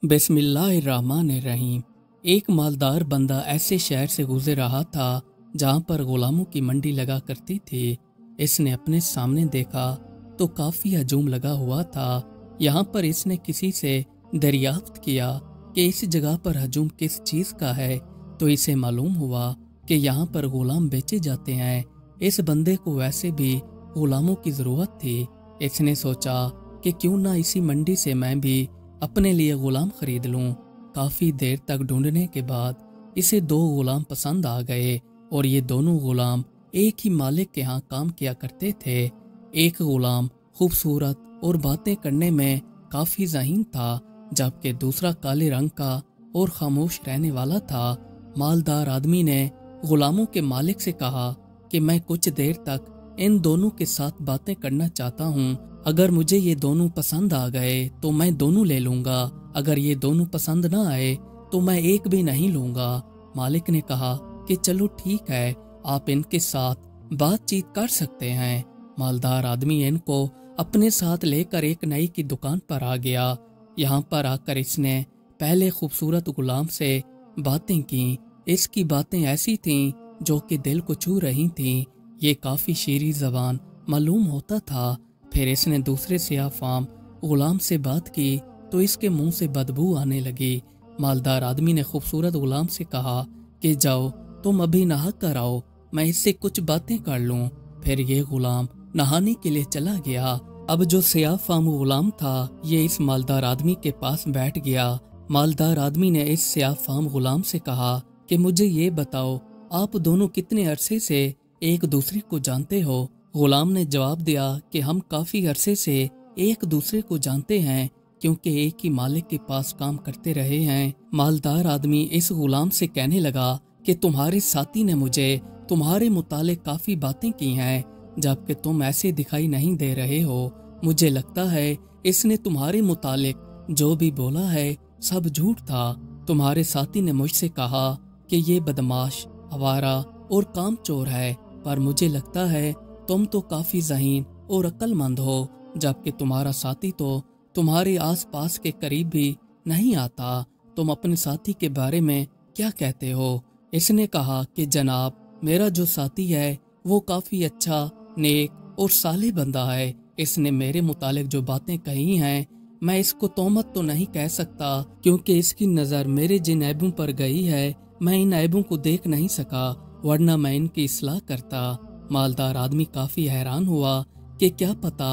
बिस्मिल्लाहिर्रहमानिर्रहीम। एक मालदार बंदा ऐसे शहर से गुजर रहा था जहाँ पर गुलामों की मंडी लगा करती थी। इसने अपने सामने देखा तो काफ़ी हजूम लगा हुआ था। यहाँ पर इसने किसी से दरियाफ्त किया कि इस जगह पर हजूम किस चीज़ का है, तो इसे मालूम हुआ कि यहाँ पर गुलाम बेचे जाते हैं। इस बंदे को वैसे भी गुलामों की ज़रूरत थी। इसने सोचा कि क्यों ना इसी मंडी से मैं भी अपने लिए गुलाम खरीद लूं। काफी देर तक ढूंढने के बाद इसे दो गुलाम पसंद आ गए और ये दोनों गुलाम एक ही मालिक के यहाँ काम किया करते थे। एक गुलाम खूबसूरत और बातें करने में काफी ज़हीन था, जबकि दूसरा काले रंग का और खामोश रहने वाला था। मालदार आदमी ने गुलामों के मालिक से कहा कि मैं कुछ देर तक इन दोनों के साथ बातें करना चाहता हूँ। अगर मुझे ये दोनों पसंद आ गए तो मैं दोनों ले लूंगा, अगर ये दोनों पसंद ना आए तो मैं एक भी नहीं लूंगा। मालिक ने कहा कि चलो ठीक है, आप इनके साथ बातचीत कर सकते हैं। मालदार आदमी इनको अपने साथ लेकर एक नई की दुकान पर आ गया। यहाँ पर आकर इसने पहले खूबसूरत गुलाम से बातें की। इसकी बातें ऐसी थीं जो कि दिल को छू रही थीं। ये काफी शीरी जबान मालूम होता था। फिर इसने दूसरे सियाह फाम गुलाम से बात की तो इसके मुंह से बदबू आने लगी। मालदार आदमी ने खूबसूरत गुलाम से कहा कि जाओ तुम अभी नहा कर आओ, मैं इससे कुछ बातें कर लूं। फिर ये गुलाम नहाने के लिए चला गया। अब जो सियाह फाम गुलाम था ये इस मालदार आदमी के पास बैठ गया। मालदार आदमी ने इस सियाह फाम गुलाम से कहा कि मुझे ये बताओ, आप दोनों कितने अरसे से एक दूसरे को जानते हो? गुलाम ने जवाब दिया कि हम काफी अरसे से एक दूसरे को जानते हैं, क्योंकि एक ही मालिक के पास काम करते रहे हैं। मालदार आदमी इस गुलाम से कहने लगा कि तुम्हारे साथी ने मुझे तुम्हारे मुतालिक काफी बातें की हैं, जबकि तुम ऐसे दिखाई नहीं दे रहे हो। मुझे लगता है इसने तुम्हारे मुतालिक जो भी बोला है सब झूठ था। तुम्हारे साथी ने मुझसे कहा कि ये बदमाश, आवारा और कामचोर है, पर मुझे लगता है तुम तो काफी ज़हीन और अक्लमंद हो, जबकि तुम्हारा साथी तो तुम्हारे आसपास के करीब भी नहीं आता। तुम अपने साथी के बारे में क्या कहते हो? इसने कहा कि जनाब, मेरा जो साथी है वो काफी अच्छा, नेक और साले बंदा है। इसने मेरे मुतालिक जो बातें कही हैं, मैं इसको तोहमत तो नहीं कह सकता, क्योंकि इसकी नज़र मेरे जिन ऐबों पर गई है मैं इन ऐबों को देख नहीं सका, वरना मैं इनकी इस्लाह करता। मालदार आदमी काफी हैरान हुआ कि क्या पता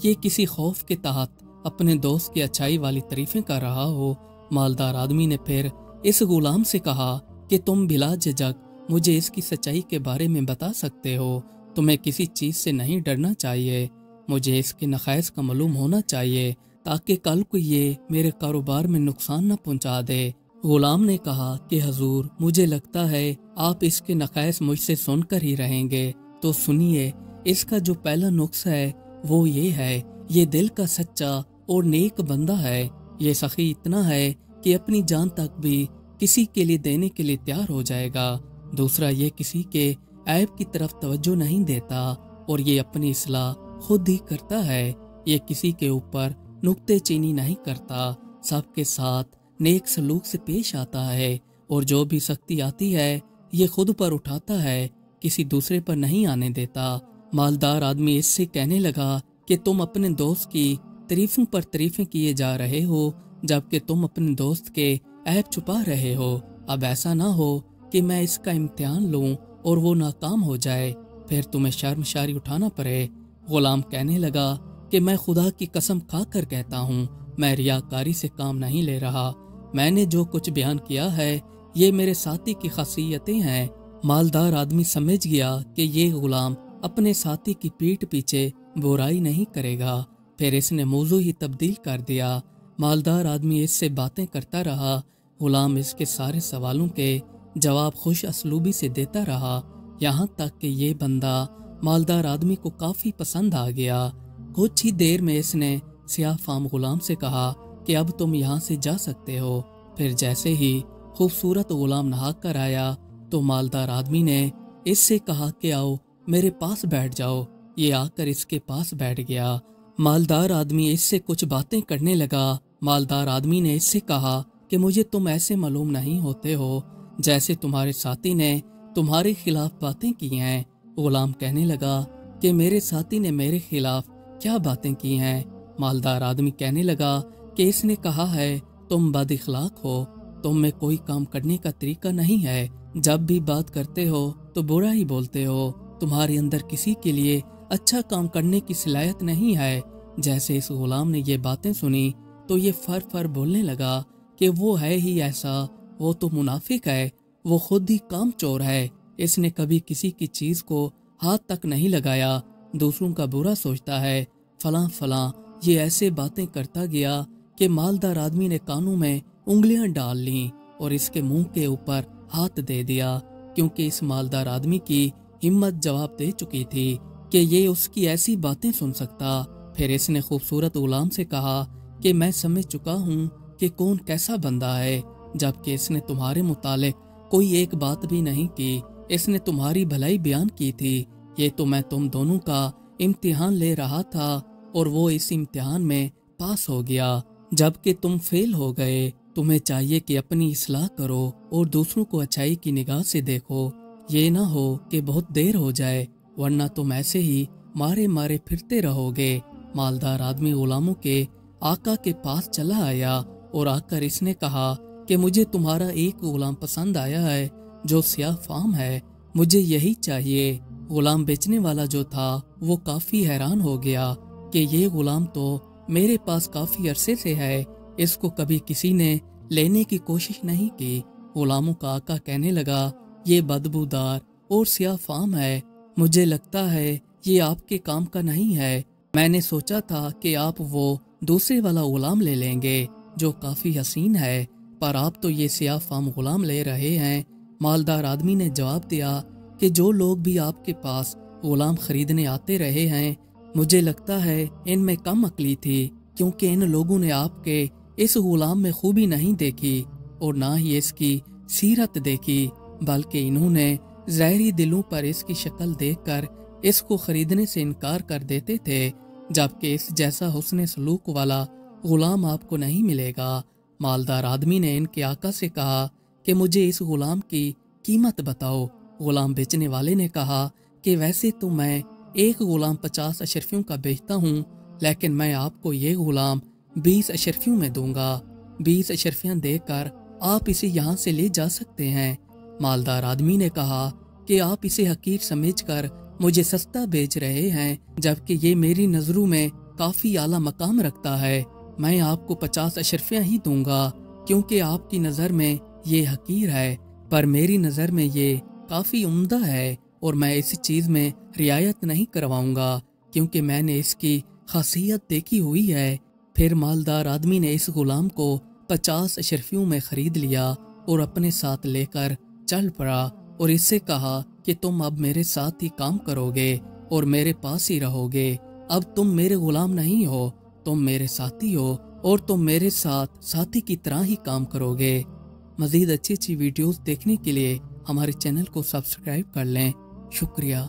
ये किसी खौफ के तहत अपने दोस्त की अच्छाई वाली तारीफें कर रहा हो। मालदार आदमी ने फिर इस गुलाम से कहा कि तुम बिला झिझक मुझे इसकी सच्चाई के बारे में बता सकते हो। तुम्हें किसी चीज से नहीं डरना चाहिए। मुझे इसके नखैस का मालूम होना चाहिए, ताकि कल को ये मेरे कारोबार में नुकसान न पहुंचा दे। गुलाम ने कहा कि हजूर, मुझे लगता है आप इसके नखैस मुझसे सुनकर ही रहेंगे, तो सुनिए। इसका जो पहला नुक्स है वो ये है, ये दिल का सच्चा और नेक बंदा है। ये सखी इतना है कि अपनी जान तक भी किसी के लिए देने के लिए तैयार हो जाएगा। दूसरा, ये किसी के ऐब की तरफ तवज्जो नहीं देता और ये अपनी इस्लाह खुद ही करता है। ये किसी के ऊपर नुक्ते चीनी नहीं करता, सबके साथ नेक सलूक से पेश आता है, और जो भी सख्ती आती है ये खुद पर उठाता है, किसी दूसरे पर नहीं आने देता। मालदार आदमी इससे कहने लगा कि तुम अपने दोस्त की तारीफों पर तारीफें किए जा रहे हो, जबकि तुम अपने दोस्त के ऐब छुपा रहे हो। अब ऐसा ना हो कि मैं इसका इम्तिहान लूं और वो नाकाम हो जाए, फिर तुम्हें शर्मशारी उठाना पड़े। गुलाम कहने लगा कि मैं खुदा की कसम खा कर कहता हूँ, मैं रियाकारी से काम नहीं ले रहा। मैंने जो कुछ बयान किया है ये मेरे साथी की खासियतें हैं। मालदार आदमी समझ गया कि ये गुलाम अपने साथी की पीठ पीछे बुराई नहीं करेगा। फिर इसने मौजू ही तब्दील कर दिया। मालदार आदमी इससे बातें करता रहा। गुलाम इसके सारे सवालों के जवाब खुश असलूबी से देता रहा, यहाँ तक कि ये बंदा मालदार आदमी को काफी पसंद आ गया। कुछ ही देर में इसने सियाह फाम गुलाम से कहा कि अब तुम यहाँ से जा सकते हो। फिर जैसे ही खूबसूरत गुलाम नहा कर आया तो मालदार आदमी ने इससे कहा कि आओ मेरे पास बैठ जाओ। ये आकर इसके पास बैठ गया। मालदार आदमी इससे कुछ बातें करने लगा। मालदार आदमी ने इससे कहा कि मुझे तुम ऐसे मालूम नहीं होते हो जैसे तुम्हारे साथी ने तुम्हारे खिलाफ बातें की हैं। गुलाम कहने लगा कि मेरे साथी ने मेरे खिलाफ क्या बातें की हैं? मालदार आदमी कहने लगा कि इसने कहा है तुम बद इखलाक हो, तुम में कोई काम करने का तरीका नहीं है, जब भी बात करते हो तो बुरा ही बोलते हो, तुम्हारे अंदर किसी के लिए अच्छा काम करने की सलाहियत नहीं है। जैसे इस गुलाम ने ये बातें सुनी तो ये फर बोलने लगा कि वो है ही ऐसा, वो तो मुनाफिक है, वो खुद ही काम चोर है, इसने कभी किसी की चीज को हाथ तक नहीं लगाया, दूसरों का बुरा सोचता है, फलां ये ऐसे बातें करता गया कि मालदार आदमी ने कानों में उंगलियां डाल लीं और इसके मुंह के ऊपर हाथ दे दिया, क्योंकि इस मालदार आदमी की हिम्मत जवाब दे चुकी थी कि ये उसकी ऐसी बातें सुन सकता। फिर इसने खूबसूरत गुलाम से कहा कि मैं समझ चुका हूँ कि कौन कैसा बंदा है, जबकि इसने तुम्हारे मुतालिक कोई एक बात भी नहीं की, इसने तुम्हारी भलाई बयान की थी। ये तो मैं तुम दोनों का इम्तिहान ले रहा था और वो इस इम्तिहान में पास हो गया, जबकि तुम फेल हो गए। तुम्हें चाहिए कि अपनी इस्लाह करो और दूसरों को अच्छाई की निगाह से देखो, ये ना हो कि बहुत देर हो जाए, वरना तुम ऐसे ही मारे मारे फिरते रहोगे। मालदार आदमी गुलामों के आका के पास चला आया और आकर इसने कहा कि मुझे तुम्हारा एक गुलाम पसंद आया है जो स्याह फाम है, मुझे यही चाहिए। गुलाम बेचने वाला जो था वो काफी हैरान हो गया कि ये गुलाम तो मेरे पास काफी अरसे से है, इसको कभी किसी ने लेने की कोशिश नहीं की। गुलामों का आका कहने लगा ये बदबूदार और स्याह फाम है, मुझे लगता है ये आपके काम का नहीं है। मैंने सोचा था कि आप वो दूसरे वाला गुलाम ले लेंगे जो काफी हसीन है, पर आप तो ये स्याह फाम गुलाम ले रहे हैं। मालदार आदमी ने जवाब दिया कि जो लोग भी आपके पास गुलाम खरीदने आते रहे हैं, मुझे लगता है इनमें कम अक्ली थी, क्योंकि इन लोगों ने आपके इस गुलाम में खूबी नहीं देखी और ना ही इसकी सीरत देखी, बल्कि इन्होंने ज़ाहिरी दिलों पर इसकी शक्ल देखकर इसको खरीदने से इनकार कर देते थे, जबकि इस जैसा हुस्न सलूक वाला गुलाम आपको नहीं मिलेगा। मालदार आदमी ने इनके आका से कहा कि मुझे इस गुलाम की कीमत बताओ। गुलाम बेचने वाले ने कहा कि वैसे तो मैं एक गुलाम 50 अशरफियों का बेचता हूँ, लेकिन मैं आपको ये गुलाम 20 अशरफियों में दूंगा। 20 अशरफियाँ देकर आप इसे यहाँ से ले जा सकते हैं। मालदार आदमी ने कहा कि आप इसे हकीर समझकर मुझे सस्ता बेच रहे हैं, जबकि ये मेरी नजरों में काफी आला मकाम रखता है। मैं आपको 50 अशरफियाँ ही दूंगा, क्योंकि आपकी नजर में ये हकीर है, पर मेरी नजर में ये काफी उम्दा है और मैं इस चीज में रियायत नहीं करवाऊंगा, क्योंकि मैंने इसकी खासियत देखी हुई है। फिर मालदार आदमी ने इस गुलाम को 50 अशरफियों में खरीद लिया और अपने साथ लेकर चल पड़ा और इससे कहा कि तुम अब मेरे साथ ही काम करोगे और मेरे पास ही रहोगे। अब तुम मेरे गुलाम नहीं हो, तुम मेरे साथी हो और तुम मेरे साथ साथी की तरह ही काम करोगे। मजीद अच्छी वीडियोस देखने के लिए हमारे चैनल को सब्सक्राइब कर लें। शुक्रिया।